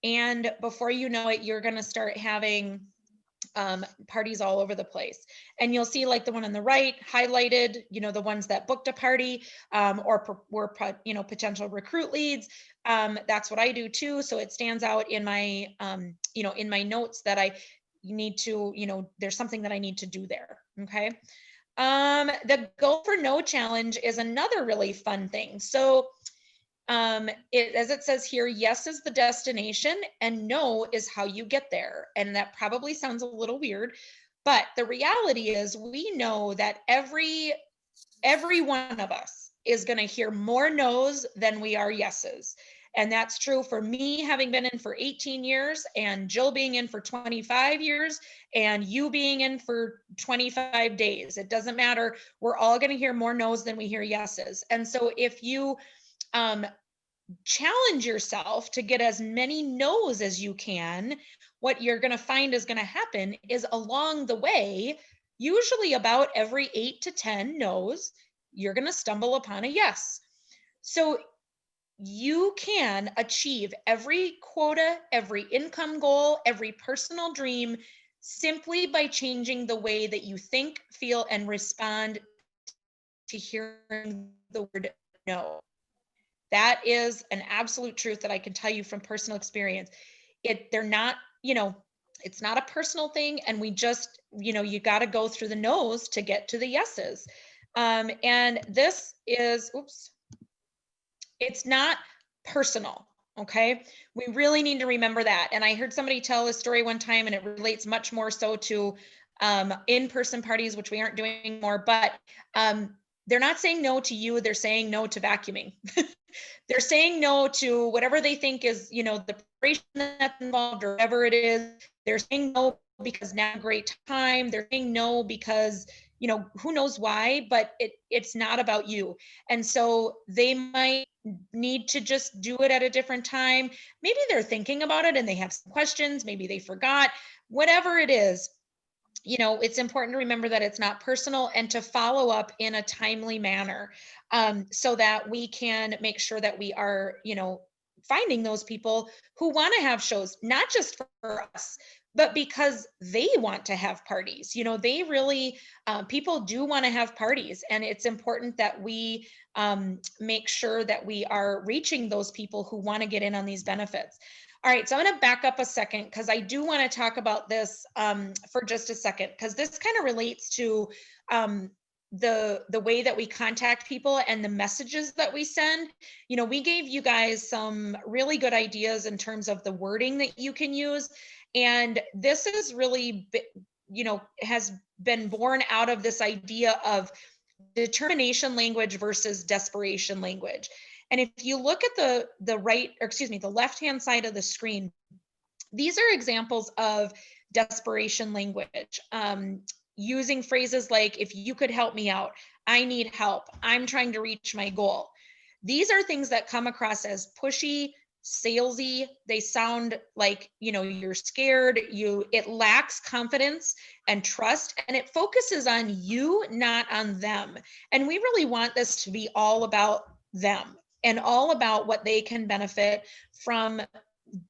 And before you know it, you're going to start having parties all over the place. And you'll see, like, the one on the right highlighted, you know, the ones that booked a party, or were, you know, potential recruit leads. That's what I do too. So it stands out in my, you know, in my notes that I need to, you know, there's something that I need to do there. Okay. The Go for No challenge is another really fun thing. So as it says here, yes is the destination and no is how you get there. And that probably sounds a little weird, but the reality is we know that every one of us is going to hear more no's than we are yeses. And that's true for me, having been in for 18 years, and Jill being in for 25 years, and you being in for 25 days. It doesn't matter. We're all going to hear more no's than we hear yeses. And so if you challenge yourself to get as many no's as you can, what you're going to find is going to happen is, along the way, usually about every 8 to 10 no's, you're going to stumble upon a yes. So you can achieve every quota, every income goal, every personal dream, simply by changing the way that you think, feel, and respond to hearing the word no. That is an absolute truth that I can tell you from personal experience. They're not, you know, it's not a personal thing. And we just, you know, you got to go through the no's to get to the yeses. And this is, oops, it's not personal. Okay. We really need to remember that. And I heard somebody tell a story one time, and it relates much more so to in-person parties, which we aren't doing anymore, but they're not saying no to you. They're saying no to vacuuming. They're saying no to whatever they think is, you know, the preparation that's involved or whatever it is. They're saying no because now a great time. They're saying no because, you know, who knows why, but it's not about you. And so they might need to just do it at a different time. Maybe they're thinking about it and they have some questions. Maybe they forgot. Whatever it is, you know, it's important to remember that it's not personal, and to follow up in a timely manner, so that we can make sure that we are, you know, finding those people who want to have shows, not just for us, but because they want to have parties. You know, they really, people do want to have parties, and it's important that we make sure that we are reaching those people who want to get in on these benefits. All right, so I'm going to back up a second, because I do want to talk about this for just a second, because this kind of relates to the way that we contact people and the messages that we send. You know, we gave you guys some really good ideas in terms of the wording that you can use. And this is really, you know, has been born out of this idea of determination language versus desperation language. And if you look at the left-hand side of the screen, these are examples of desperation language. Using phrases like, if you could help me out, I need help, I'm trying to reach my goal. These are things that come across as pushy, salesy. They sound like, you know, you're scared, it lacks confidence and trust, and it focuses on you, not on them. And we really want this to be all about them and all about what they can benefit from,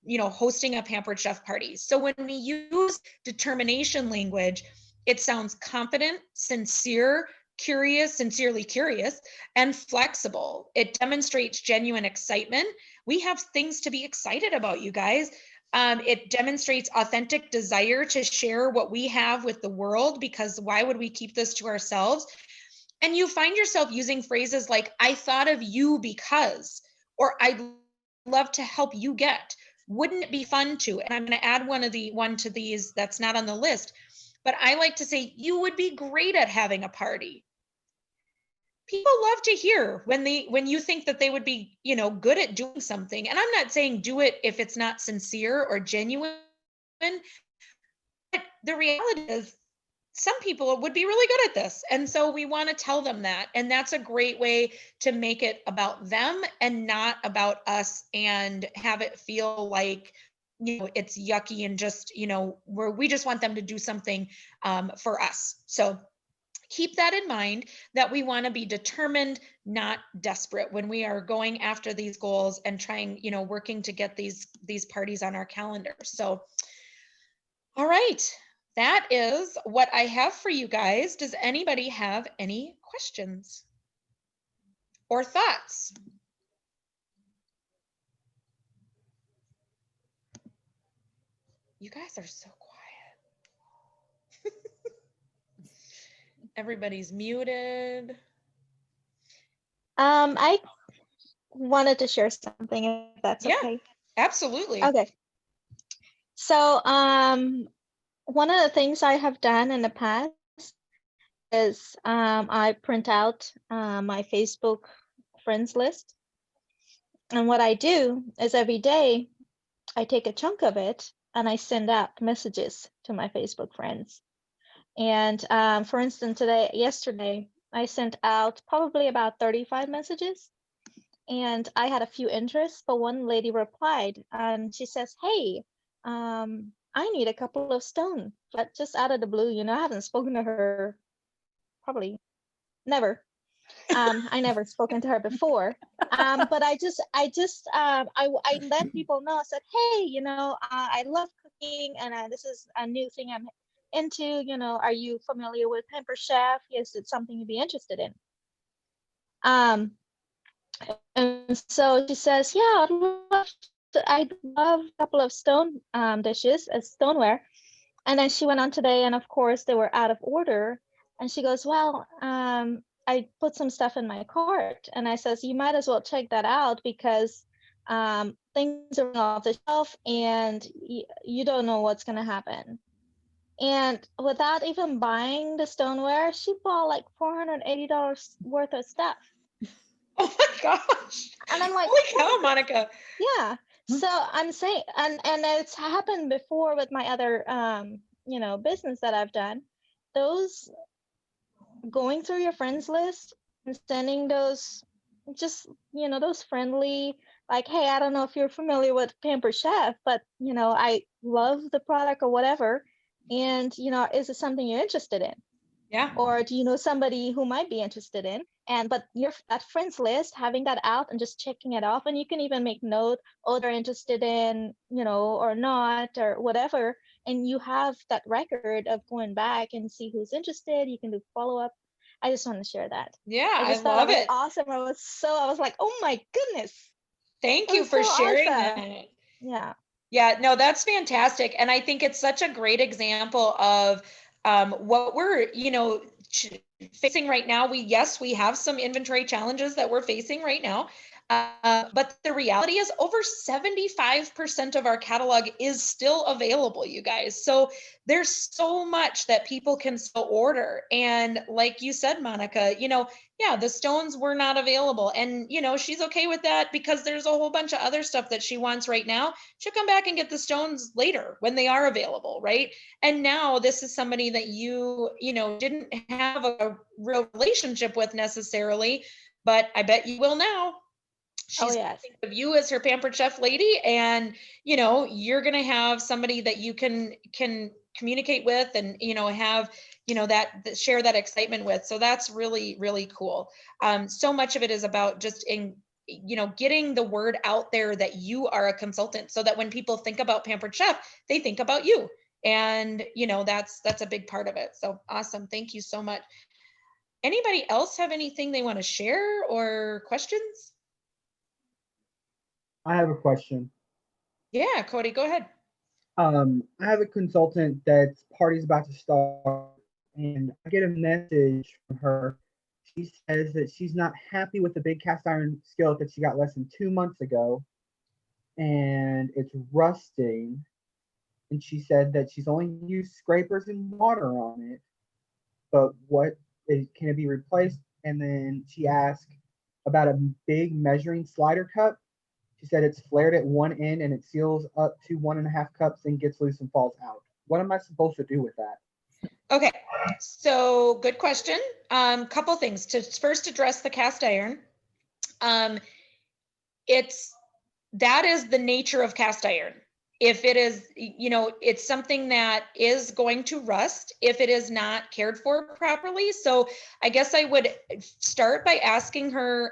you know, hosting a Pampered Chef party. So when we use determination language, it sounds confident, sincere, curious, sincerely curious, and flexible. It demonstrates genuine excitement. We have things to be excited about, you guys. It demonstrates authentic desire to share what we have with the world, because why would we keep this to ourselves? And you find yourself using phrases like, I thought of you because, or I'd love to help you get. Wouldn't it be fun to? And I'm going to add one to these that's not on the list. But I like to say, you would be great at having a party. People love to hear when you think that they would be, you know, good at doing something. And I'm not saying do it if it's not sincere or genuine. But the reality is, some people would be really good at this. And so we want to tell them that. And that's a great way to make it about them and not about us, and have it feel like, you know, it's yucky and just, you know, we just want them to do something for us. So keep that in mind, that we want to be determined, not desperate, when we are going after these goals and trying, you know, working to get these parties on our calendar. So, all right, that is what I have for you guys. Does anybody have any questions or thoughts? You guys are so quiet. Everybody's muted. I wanted to share something, if that's okay. Absolutely. Okay. So, one of the things I have done in the past is I print out my Facebook friends list. And what I do is every day I take a chunk of it and I send out messages to my Facebook friends. And for instance, yesterday, I sent out probably about 35 messages. And I had a few interests, but one lady replied and she says, hey, I need a couple of stone, but just out of the blue, you know, I haven't spoken to her probably never. I never spoken to her before. But I let people know. I said, hey, you know, I love cooking, and this is a new thing I'm into. You know, are you familiar with Pampered Chef? Is it something you'd be interested in? And so she says, yeah, I'd love a couple of stone dishes as stoneware. And then she went on today, and of course they were out of order. And she goes, well, I put some stuff in my cart. And I says, you might as well check that out, because things are off the shelf and you don't know what's going to happen. And without even buying the stoneware, she bought like $480 worth of stuff. Oh my gosh. And I'm like, holy cow, Monica. Yeah. So I'm saying, and it's happened before with my other, you know, business that I've done. Those going through your friends list and sending those, just, you know, those friendly, like, hey, I don't know if you're familiar with Pampered Chef, but, you know, I love the product or whatever. And, you know, is it something you're interested in? Yeah. Or do you know somebody who might be interested in? But that friends list, having that out and just checking it off, and you can even make note, oh, they're interested in, you know, or not, or whatever. And you have that record of going back and see who's interested. You can do follow up. I just want to share that. Yeah, I just love it. Awesome. I was like, oh my goodness. Thank you for sharing that. Yeah. Yeah, no, that's fantastic. And I think it's such a great example of what we're, you know, facing right now. Yes, we have some inventory challenges that we're facing right now. But the reality is over 75% of our catalog is still available, you guys. So there's so much that people can still order. And like you said, Monica, yeah, the stones were not available. And, she's okay with that because there's a whole bunch of other stuff that she wants right now. She'll come back and get the stones later when they are available, right? And now this is somebody that you didn't have a real relationship with necessarily, but I bet you will now. She's yes. think of you as her Pampered Chef lady, and you're gonna have somebody that you can communicate with, and have that share that excitement with. So that's really, really cool. So much of it is about just getting the word out there that you are a consultant, so that when people think about Pampered Chef, they think about you, and that's a big part of it. So awesome, thank you so much. Anybody else have anything they want to share or questions? I have a question. Yeah, Cody, go ahead. I have a consultant that's party's about to start, and I get a message from her. She says that she's not happy with the big cast iron skillet that she got less than 2 months ago, and it's rusting. And she said that she's only used scrapers and water on it, but can it be replaced? And then she asked about a big measuring slider cup. She said it's flared at one end and it seals up to 1.5 cups and gets loose and falls out. What am I supposed to do with that? Okay, so good question. Couple things to first address the cast iron. That is the nature of cast iron. If it is, it's something that is going to rust if it is not cared for properly. So I guess I would start by asking her,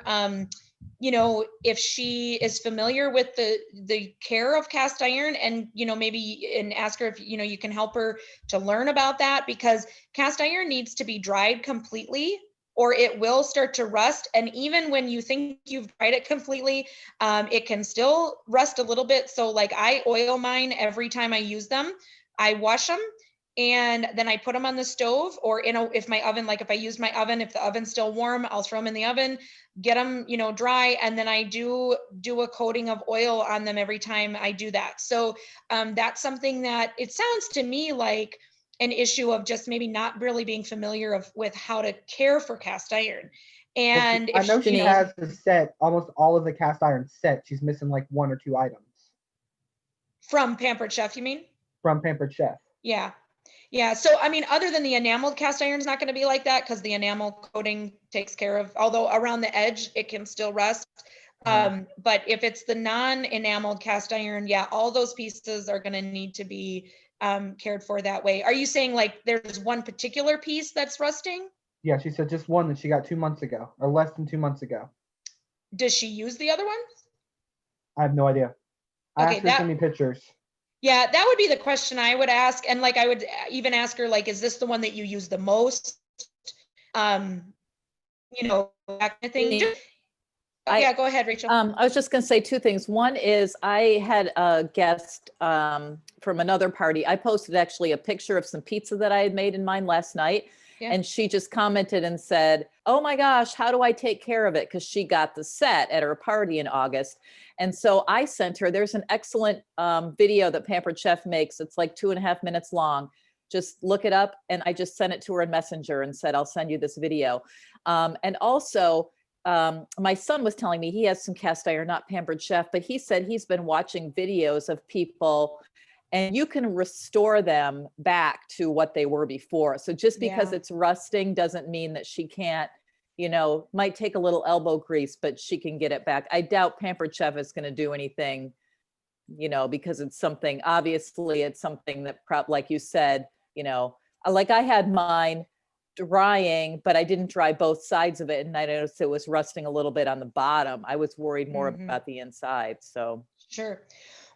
if she is familiar with the care of cast iron, and ask her if you can help her to learn about that, because cast iron needs to be dried completely or it will start to rust. And even when you think you've dried it completely, it can still rust a little bit. So like I oil mine every time I use them. I wash them and then I put them on the stove, or if my oven, like if I use my oven, if the oven's still warm, I'll throw them in the oven, get them, dry. And then I do a coating of oil on them every time I do that. So that's something that it sounds to me like an issue of just maybe not really being familiar with how to care for cast iron. And I know she has the set, almost all of the cast iron set. She's missing like 1 or 2 items. From Pampered Chef, you mean? From Pampered Chef. Yeah. Yeah. So, I mean, other than the enameled cast iron is not going to be like that, because the enamel coating takes care of, although around the edge, it can still rust. But if it's the non-enameled cast iron, yeah, all those pieces are going to need to be cared for that way. Are you saying like there's one particular piece that's rusting? Yeah, she said just one that she got 2 months ago, or less than 2 months ago. Does she use the other ones? I have no idea. I asked her to send me pictures. Yeah, that would be the question I would ask. And like, I would even ask her, like, is this the one that you use the most? That kind of thing. Yeah, go ahead, Rachel. I was just going to say 2 things. One is I had a guest from another party. I posted actually a picture of some pizza that I had made in mine last night. Yeah. And she just commented and said, oh my gosh, how do I take care of it? Because she got the set at her party in August. And so I sent her, there's an excellent video that Pampered Chef makes. It's like 2.5 minutes long. Just look it up. And I just sent it to her in Messenger and said, I'll send you this video. And also, my son was telling me he has some cast iron, not Pampered Chef, but he said he's been watching videos of people and you can restore them back to what they were before. So just because it's rusting doesn't mean that she can't, might take a little elbow grease, but she can get it back. I doubt Pampered Chef is going to do anything, because it's something, obviously it's something that like you said, like I had mine drying, but I didn't dry both sides of it. And I noticed it was rusting a little bit on the bottom. I was worried more about the inside. So sure.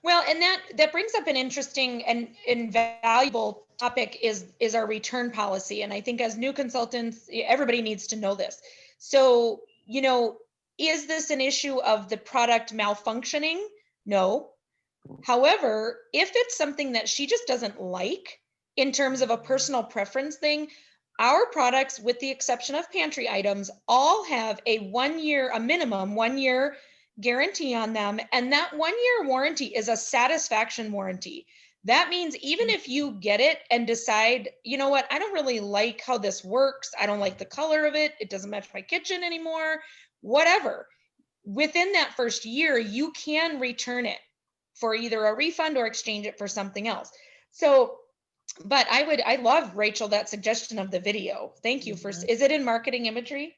Well, and that brings up an interesting and valuable topic is our return policy. And I think as new consultants, everybody needs to know this. So, is this an issue of the product malfunctioning? No. However, if it's something that she just doesn't like in terms of a personal preference thing, our products, with the exception of pantry items, all have a minimum 1 year guarantee on them. And that 1 year warranty is a satisfaction warranty. That means even if you get it and decide, you know what, I don't really like how this works. I don't like the color of it. It doesn't match my kitchen anymore, whatever. Within that first year, you can return it for either a refund or exchange it for something else. So, but I love, Rachel, that suggestion of the video. Thank you for, is it in marketing imagery?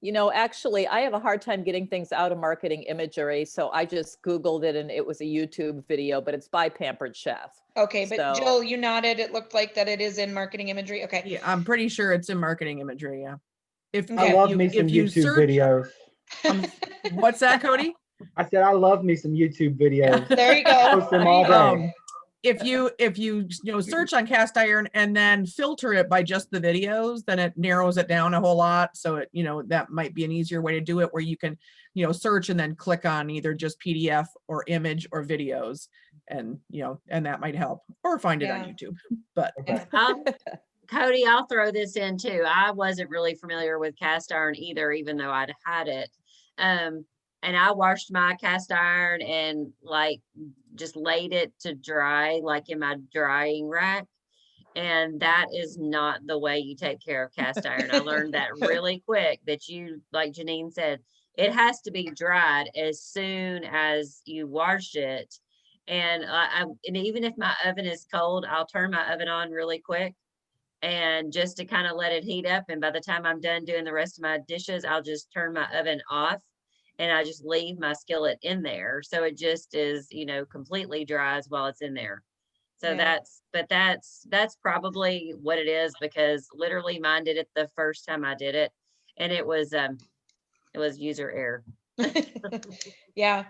You know, actually, I have a hard time getting things out of marketing imagery. So I just Googled it and it was a YouTube video, but it's by Pampered Chef. Okay, but So- Jill, you nodded. It looked like that it is in marketing imagery. Okay. Yeah, I'm pretty sure it's in marketing imagery. Yeah. If Okay. I love you- me some if you YouTube search- videos. What's that, Cody? I said I love me some YouTube videos. There you go. Post them all day. If you search on cast iron and then filter it by just the videos, then it narrows it down a whole lot. So it, that might be an easier way to do it, where you can, search and then click on either just PDF or image or videos, and and that might help, or find it on Yeah. YouTube. But Okay. Cody, I'll throw this in too. I wasn't really familiar with cast iron either, even though I'd had it. And I washed my cast iron and just laid it to dry, like in my drying rack. And that is not the way you take care of cast iron. I learned that really quick, that you, like Janine said, it has to be dried as soon as you wash it. And and even if my oven is cold, I'll turn my oven on really quick, and just to kind of let it heat up. And by the time I'm done doing the rest of my dishes, I'll just turn my oven off, and I just leave my skillet in there. So it just is, completely dries while it's in there. So Yeah. that's probably what it is, because literally mine did it the first time I did it, and it was user error. Yeah.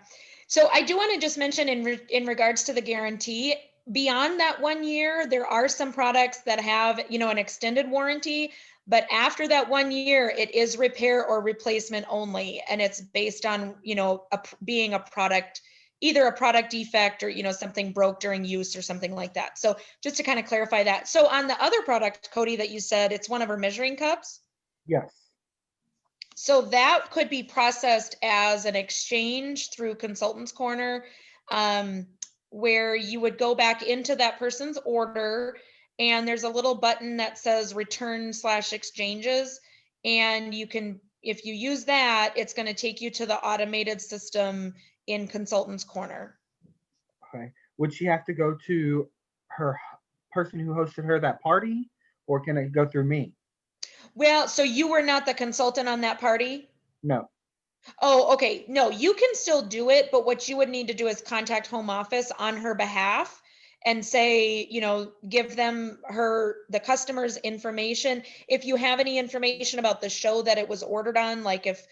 So I do want to just mention in regards to the guarantee, beyond that 1 year, there are some products that have, an extended warranty, but after that 1 year, it is repair or replacement only. And it's based on, being a product, either a product defect or, something broke during use or something like that. So just to kind of clarify that. So on the other product, Cody, that you said, it's one of our measuring cups. Yes. So that could be processed as an exchange through Consultants Corner, where you would go back into that person's order, and there's a little button that says return/exchanges. And you can, if you use that, it's going to take you to the automated system in Consultants Corner. Okay. Would she have to go to her person who hosted her that party, or can it go through me? Well, so you were not the consultant on that party? No. Oh, okay. No, you can still do it, but what you would need to do is contact home office on her behalf and say, give them the customer's information. If you have any information about the show that it was ordered on, like if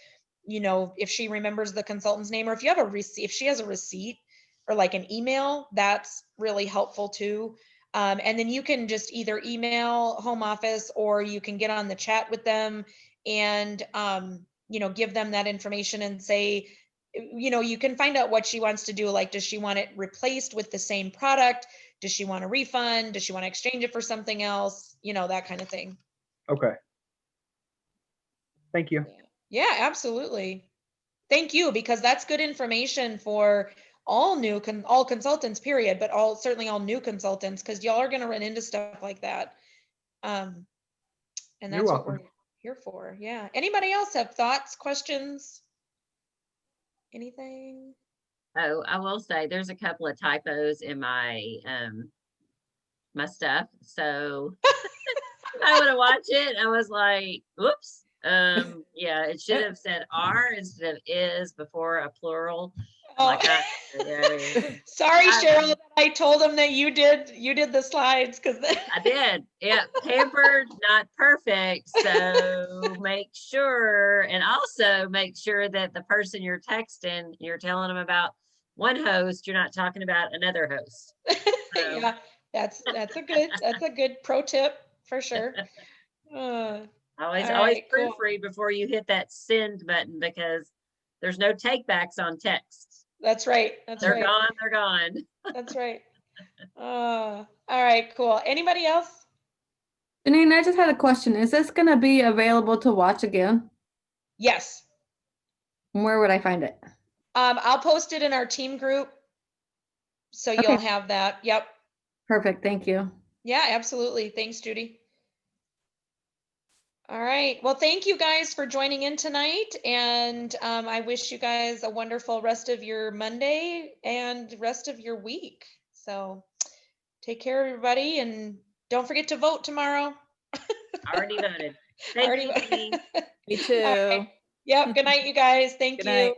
she remembers the consultant's name, or if you have a receipt, if she has a receipt or like an email, that's really helpful too. And then you can just either email home office, or you can get on the chat with them and, give them that information and say, you can find out what she wants to do. Like, does she want it replaced with the same product? Does she want a refund? Does she want to exchange it for something else? That kind of thing. Okay. Thank you. Yeah, absolutely. Thank you, because that's good information for all consultants, period, but certainly all new consultants, because y'all are going to run into stuff like that. And You're that's what welcome. we're here for. Yeah. Anybody else have thoughts, questions? Anything? Oh, I will say there's a couple of typos in my my stuff. So I would have watched it. I was like, "Oops." Yeah, it should have said "are" instead of "is" before a plural. Oh. Sorry, Cheryl, that I told them that you did the slides, because I did. Yeah, pampered, not perfect. So make sure, and also make sure that the person you're texting, you're telling them about one host, you're not talking about another host. So, yeah, that's a good pro tip for sure. always all right, cool. proofread before you hit that send button, because there's no takebacks on texts. That's right. They're gone. They're gone. That's right. All right, cool. Anybody else? Janine, I just had a question. Is this going to be available to watch again? Yes. Where would I find it? I'll post it in our team group. So you'll Okay. have that. Yep. Perfect. Thank you. Yeah, absolutely. Thanks, Judy. All right. Well, thank you guys for joining in tonight. And I wish you guys a wonderful rest of your Monday and rest of your week. So take care, everybody. And don't forget to vote tomorrow. Already voted. Thank Already you, voted. Janine. Me too. All right. Yep. Good night, you guys. Thank Good you. night.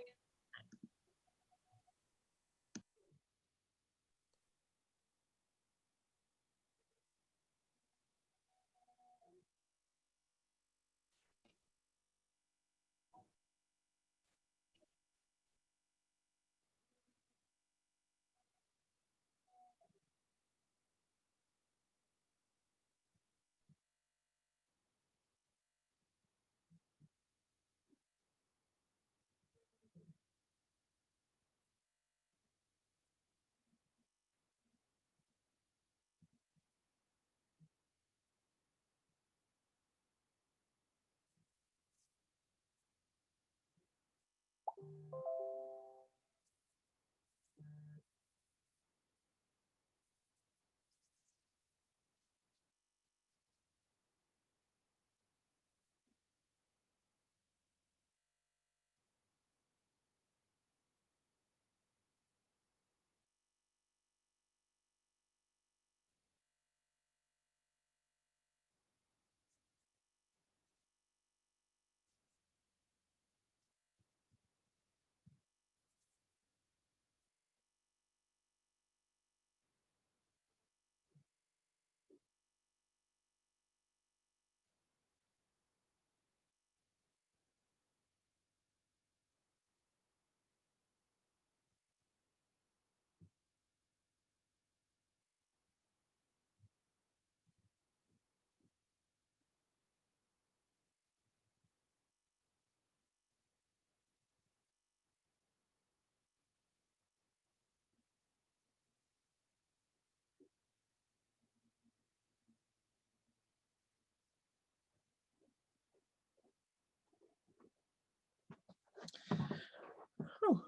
Oh.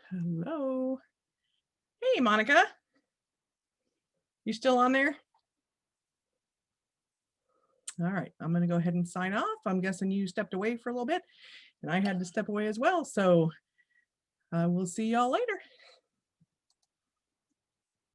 Hello. Hey, Monica. You still on there? All right, I'm going to go ahead and sign off. I'm guessing you stepped away for a little bit and I had to step away as well. So we'll see y'all later.